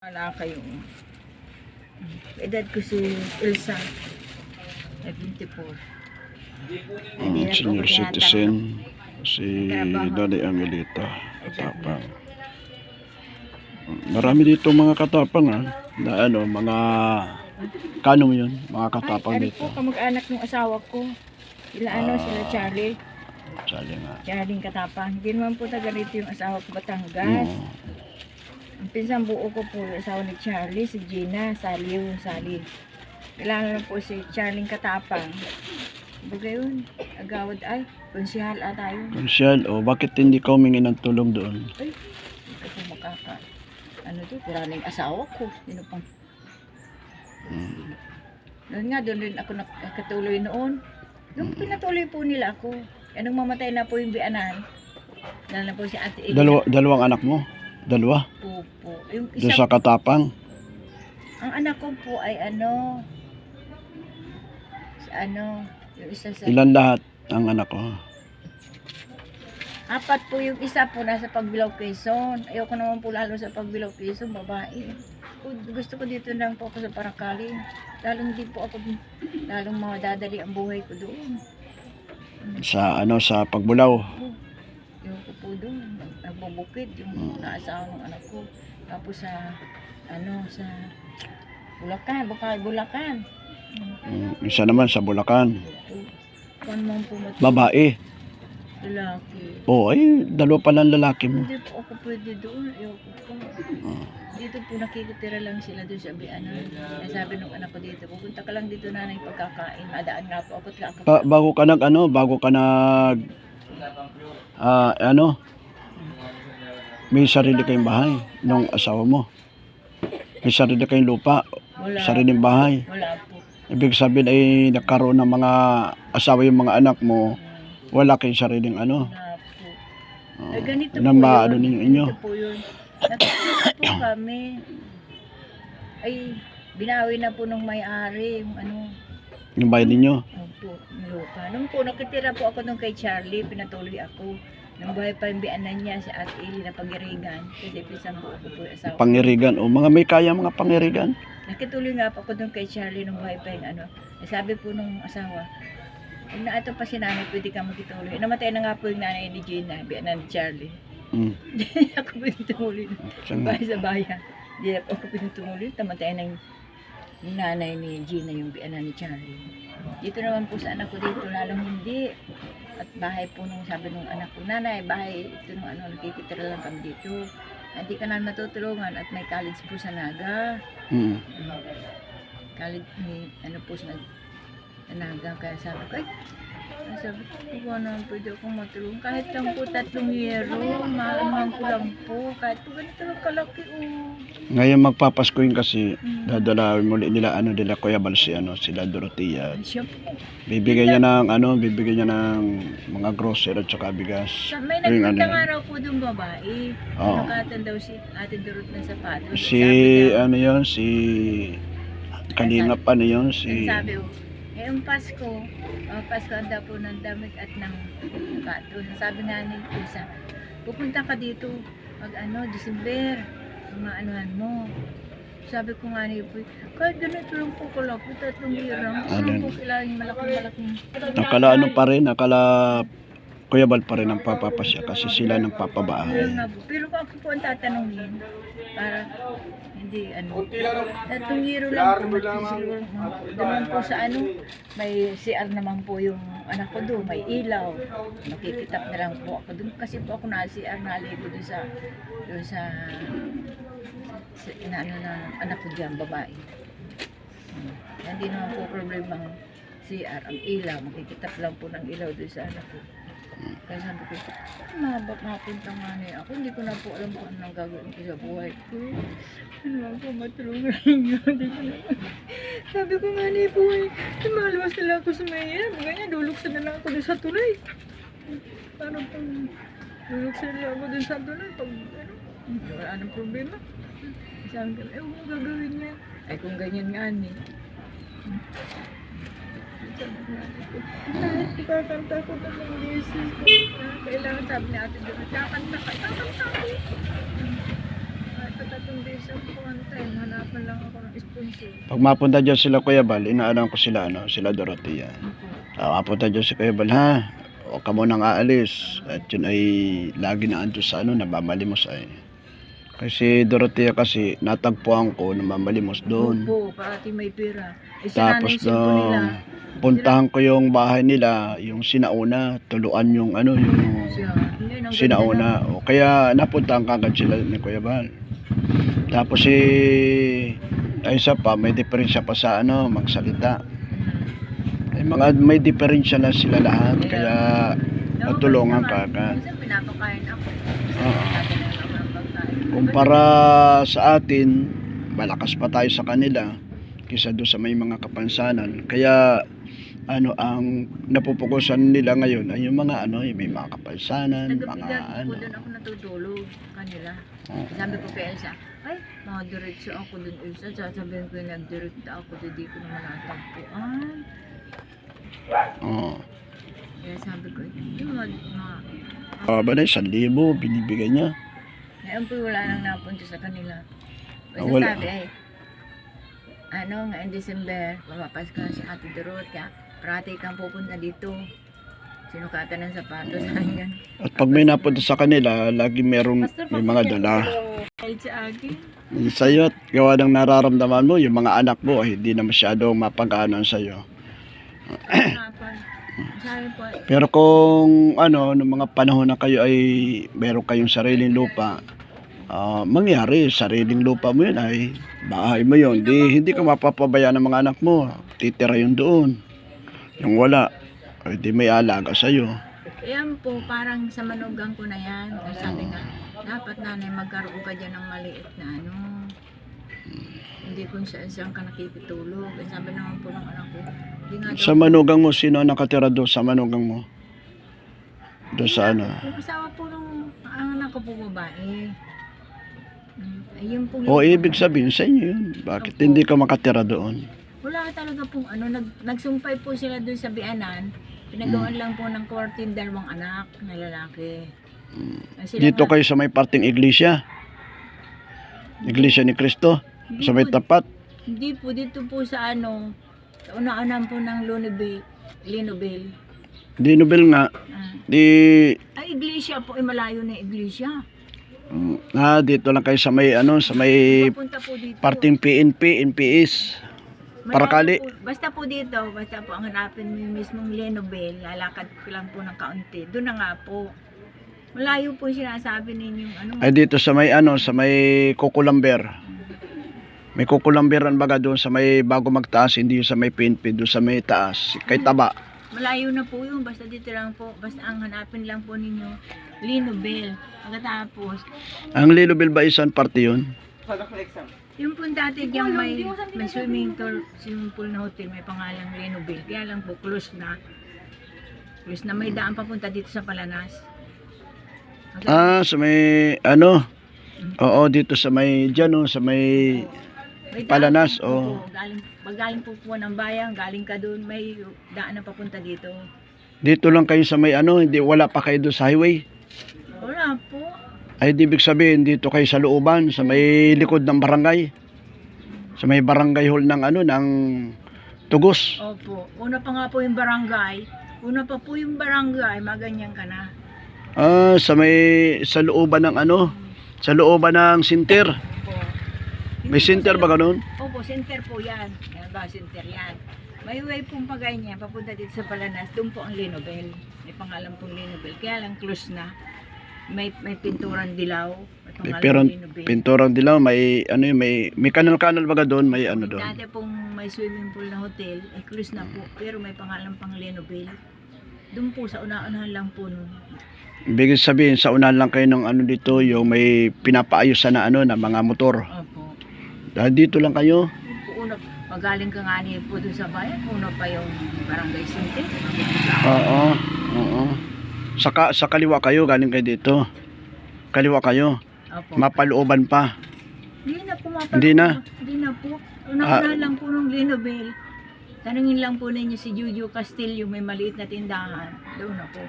Wala kayo. Edad ko si Elsa. 24. Senior citizen si Daddy Angelita Katapang. Marami dito mga katapang na ano, mga kanong yun, mga katapang Ay, dito. po, kamag-anak ng asawa ko. Sila sila Charlie. Charlie nga. Charlie Katapang. Hindi naman po taga rito yung asawa ko, Batangas. Ang pinsang buo ko po, asawa ni Charlie, si Gina, Sally. Kailangan na po si Charlie Katapang. Baga yun, agawad ay, konsihal tayo. Konsyal, bakit hindi ka humingi ng tulong doon? Ay, hindi ko po makaka, kuraning asawa ko. Sino pang, noon nga, doon rin ako nakatuloy noon. Nung pinatuloy po nila ako, nung mamatay na po yung bianan, dahil na po si Ate Elena. Dalawang anak mo? Dalawa? Po. Yung Doon isa, sa Katapang? ang anak ko po ay yung isa sa... Ilan lahat ang anak ko? 4 po, yung isa po nasa Pagbilao, Quezon. Ayoko naman po lalo sa Pagbilao, Quezon, babae. Gusto ko dito lang po ako sa Paracali. Lalong madadali ang buhay ko doon. Sa Pagbulaw? Ayoko po doon. Nagbubukid yung naasawa ng anak ko. Tapos sa Bulacan. Isa naman sa Bulacan. Kung mo po Babae? lalaki. Ay, dalawa pa lang lalaki mo. Hindi po ako pwede doon. Ayoko po. Dito po nakikitira lang sila doon sa bianan. Kaya sabi nung anak ko dito, pupunta ka lang dito nanay pagkakain. Madaan nga po ako. Bago ka may sarili kayong bahay nung asawa mo. May sarili kayong lupa, sariling bahay. Wala po. Ibig sabihin ay nagkaroon ng mga asawa yung mga anak mo, wala kayong sariling Wala po. Ganito po ninyo. Ganito po yun. Natutulog po kami. Ay, binawi na po nung may-ari Yung bahay ninyo. Opo, yung lupa. Nung po, nakitira po ako nung kay Charlie, pinatuloy ako. Nung buhay pa yung bianan niya, si Ate Eli na Pangirigan. Kasi pisang buo ko po yung asawa. Pangirigan. Mga may kaya mga pangirigan. Nakituloy nga po ako nung kay Charlie nung buhay pa yung sabi po nung asawa, kung na ito pa si nanay, pwede ka magituloy. Namatay na nga po yung nanay ni Gina, bianan ni Charlie. Hindi ako pinutumuloy. Bahay sa bayan. Hindi ako pinutumuloy. Tamatay na yung nanay ni Gina, yung bianan ni Charlie. Dito naman po sa anak ko dito, lalong hindi. At bahay po nung sabi nung anak ko, nanay, bahay ito nung nakikitira lang kami dito. Hindi ka namin matutulungan at may college po sa Naga. College may po sa Naga. Kaya sabi ko, huwag naman pwede akong matulungan. Kahit lang po 3 yero, maalaman ko lang po. Kahit po ganito lang kalaki Ngayon magpapaskuhin kasi dadalawin muli nila Kuya Bal sila Dorotea. Bibigyan niya ng mga grocery at saka bigas. May nagpunta nga raw po doon babae. Nakatan daw si Ate Dorot ng sapatos. Si Kalingap sabi ngayong Pasko ang daw po ng damit at ng sapatos. Sabi nga ni Isa, pupunta ka dito December, mga anuhan mo. Sabi ko nga ni Ipoy, kahit ganito lang po kalaki, 3 hirang. Ano po kailangan malaking. Nakala Kuya Bal pa rin ang papapasya kasi sila nang papabahay. Pero kung ako po ang tatanungin, para hindi 3 hiro lang po. Doon po sa may CR naman po yung anak ko doon, may ilaw. Makikitap na lang po ako doon kasi po ako na-CR, naligo doon sa anak ko dyan, babae. Hindi naman po problema ang CR, ang ilaw. Makikitap lang po ng ilaw doon sa anak ko. Kaya sabi ko, mapunta nga niya ako. Hindi ko na po alam kung anong gagawin ko sa buhay ko. Ano lang po, matulungan niyo. Sabi ko nga niya po, lumaluwas nila ako sa mayan. Ganyan, duluksan na lang ako doon sa tulay. Parang pang duluksan nila ako doon sa tulay. Wala nang problema. Sabi ko, huwag gagawin niya. Ay kung ganyan nga niya. Kakanta ko na ng Jesus. Kailangan sabi ni Ate Dora, kakanta ko. Ay, patatong beses ang kanta. sponsor. Pag mapunta dyan sila Kuya Bal, inaalam ko sila, sila Dorotea. Mapunta dyan si Kuya Bal, ha? O ka munang aalis. At yun ay lagi na ando sa nabamalimos ay. Kasi Dorotea kasi natagpuan ko namamalimos doon. Opo, parati may pera. Tapos Sinanay po nila. puntahan ko yung bahay nila, yung sinauna, tuluan yung Siya. Yun, ang ganda sinauna. O kaya napuntahan kagad sila ni Kuya Bal. Tapos ay isa pa, may diferensya pa sa magsalita. Ay, may diferensya na sila lahat, kaya natulungan kagad. Minsan pinapakain ako. Oo. Tatalaga ako ng pagkain. Kumpara sa atin, malakas pa tayo sa kanila kaysa doon sa may mga kapansanan. Kaya ang napupukusan nila ngayon ay yung mga may mga kapansanan, mga Tagabigan po doon ako natutulog kanila. Sabi ko kay Elsa, ay, mga diretso ako doon Elsa. Sasabihin ko yung nagdirekta ako doon, di ko naman natagpuan. Oo. Kaya sabi ko, yung Ba na 1,000 binibigay niya. ngayon po wala nang napunta sa kanila. Basta Wala. sabi ay, ngayong December, papapas ka na si Ate Dorot, kaya parati kang pupunta dito. Sinukatan ng sapatos, hanggang. At pag may napunta sa kanila, lagi may mga dala. Kahit sa akin. Sa'yo, at gawa ng nararamdaman mo, yung mga anak mo ay hindi na masyadong mapag-anon sa'yo. Sabi po, Pero kung noong mga panahon na kayo ay meron kayong sariling lupa, mangyari, sariling lupa mo yun ay bahay mo yun. Hindi ka mapapabayaan ng mga anak mo. Titira yun doon. Yung wala, ay di may alaga sa'yo. yan po, parang sa manugang ko na yan. Kasi sabi nga, dapat nanay magkaroon ka dyan ng maliit na hindi kung saan ka nakikitulog. Eh, sabi naman po ng anak ko, hindi nga Sa manugang mo, sino nakatira doon sa manugang mo? Doon sa Yung asawa po ng anak ko po babae. Ayun po. O ibig sabihin sa inyo yun. Bakit hindi ka makatira doon? Wala talaga pong nagsumpay po sila doon sa bianan. Pinagawan lang po ng 14 dalawang anak na lalaki. Sila Dito nga- kayo sa may parting iglesia? Iglesia ni Cristo? Hindi Sa may po- tapat? Hindi po, dito po sa sa unaan po ng Linobel. Di Nobel nga. Di... Ay, iglesia po, malayo na iglesia. dito lang kayo sa may sa may Papunta po dito. parting PNP, NPS. Malayo Parakali. po, basta po dito, basta po ang hanapin mo yung mismong Linobel, lalakad ko lang po ng kaunti. Doon na nga po. Malayo po yung sinasabi ninyong Ay dito sa may sa may Kukulamber. May Kukulamberan baga doon sa may bago magtaas, hindi yung sa may PNP, doon sa may taas, kay Taba. Malayo na po yun, basta dito lang po, basta ang hanapin lang po ninyo, Linobel. Pagkatapos, Ang Lilobel ba isang parte yun? yung po dati yung may swimming pool na hotel, may pangalang Linobel. Kaya lang po, close na. Close na, may daan papunta dito sa Palanas. Sa may Oo, dito sa may sa may May daan Palanas, po, galing po po ng bayan, galing ka doon, may daan na papunta dito. dito lang kayo sa may hindi wala pa kayo doon sa highway. Wala po. Ay di ibig sabihin dito kayo sa looban, sa may likod ng barangay. Sa may barangay hall ng ng Tugos. Opo. Una pa nga po yung barangay. Una pa po yung barangay, maganyan ka na. Sa looban ng sa looban ng center. Opo. May center ba ganun? Opo, center po yan. Yan ba, center yan. May way pong pagay niya, papunta dito sa Palanas, doon po ang Linobel. May pangalan pong Linobel. Kaya lang close na. May pinturan dilaw. May pangalan Pero Linobel. pinturang dilaw may may kanal-kanal baga doon, may doon. Dati pong may swimming pool na hotel, ay close na po. Pero may pangalan pang Linobel. Doon po, sa una-unahan lang po nun. Ibig sabihin sa unahan lang kayo ng dito, yung may pinapaayos na na mga motor. Opo. Dahil dito lang kayo. Una, magaling ka nga niya po doon sa bayan, una pa yung barangay center. Oo. Oo. Sa kaliwa kayo, galing kayo dito. Kaliwa kayo. Opo. Mapalooban pa. Hindi na po Hindi na? Hindi na po. Una lang po ng Linobel. Tanungin lang po ninyo si Juju Castillo, may maliit na tindahan. Doon na po.